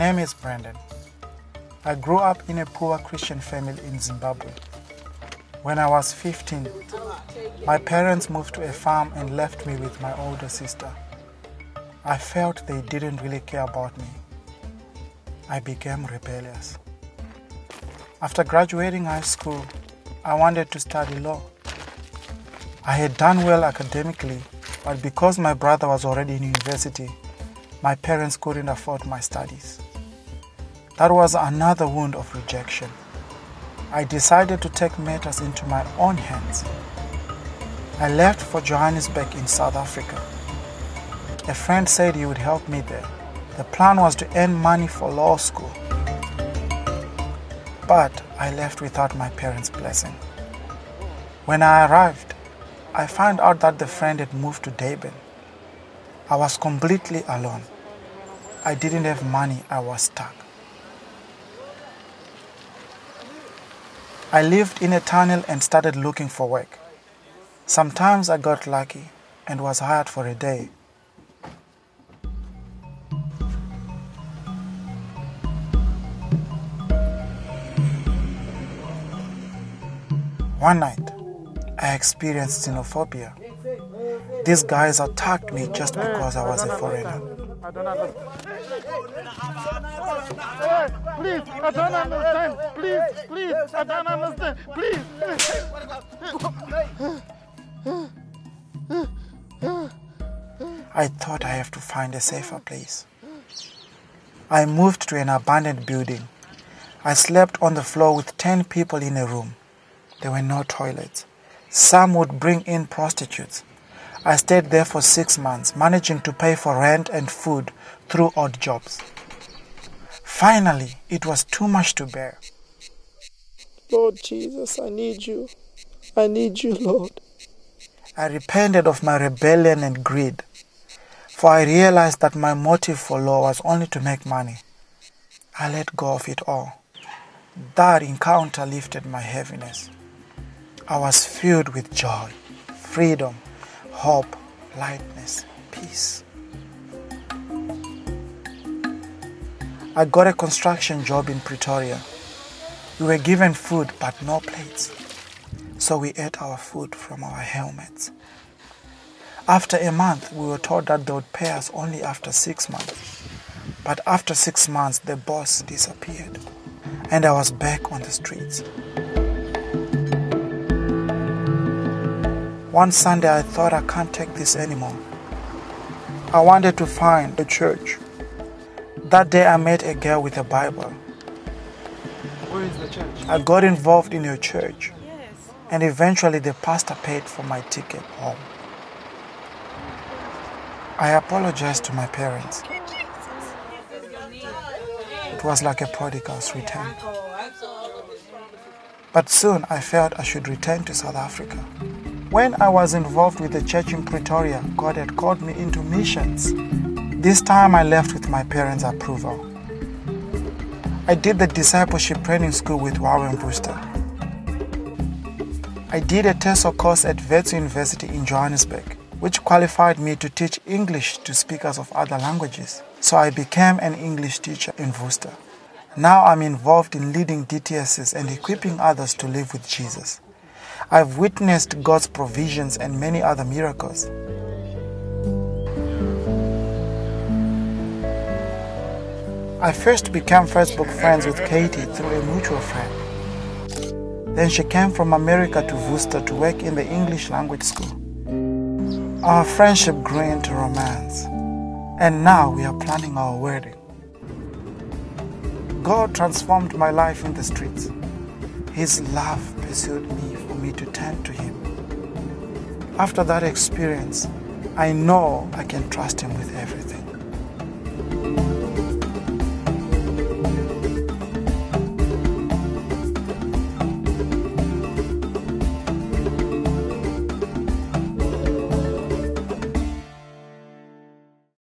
name is Brandon. I grew up in a poor Christian family in Zimbabwe. When I was 15, my parents moved to a farm and left me with my older sister. I felt they didn't really care about me. I became rebellious. After graduating high school, I wanted to study law. I had done well academically, but because my brother was already in university, my parents couldn't afford my studies. That was another wound of rejection. I decided to take matters into my own hands. I left for Johannesburg in South Africa. A friend said he would help me there. The plan was to earn money for law school. But I left without my parents' blessing. When I arrived, I found out that the friend had moved to Durban. I was completely alone. I didn't have money, I was stuck. I lived in a tunnel and started looking for work. Sometimes I got lucky and was hired for a day. One night, I experienced xenophobia. These guys attacked me just because I was a foreigner. I don't understand. Please, I don't understand. Please, I don't understand. Please. I thought I have to find a safer place. I moved to an abandoned building. I slept on the floor with 10 people in a room. There were no toilets. Some would bring in prostitutes. I stayed there for 6 months, managing to pay for rent and food through odd jobs. Finally, it was too much to bear. Lord Jesus, I need you. I need you, Lord. I repented of my rebellion and greed, for I realized that my motive for law was only to make money. I let go of it all. That encounter lifted my heaviness. I was filled with joy, freedom, hope, lightness, peace. I got a construction job in Pretoria. We were given food but no plates, so we ate our food from our helmets. After a month, we were told that they would pay us only after 6 months. But after 6 months, the boss disappeared, and I was back on the streets. One Sunday, I thought I can't take this anymore. I wanted to find a church. That day, I met a girl with a Bible. Where is the church? I got involved in your church, Yes. and eventually the pastor paid for my ticket home. I apologized to my parents. It was like a prodigal's return. But soon I felt I should return to South Africa. When I was involved with the church in Pretoria, God had called me into missions. This time I left with my parents' approval. I did the discipleship training school with YWAM Worcester. I did a TESOL course at Wits University in Johannesburg, which qualified me to teach English to speakers of other languages. So I became an English teacher in Worcester. Now I'm involved in leading DTSs and equipping others to live with Jesus. I've witnessed God's provisions and many other miracles. I first became Facebook friends with Katie through a mutual friend. Then she came from America to Worcester to work in the English language school. Our friendship grew into romance, and now we are planning our wedding. God transformed my life in the streets. His love pursued me for me to turn to Him. After that experience, I know I can trust Him with everything.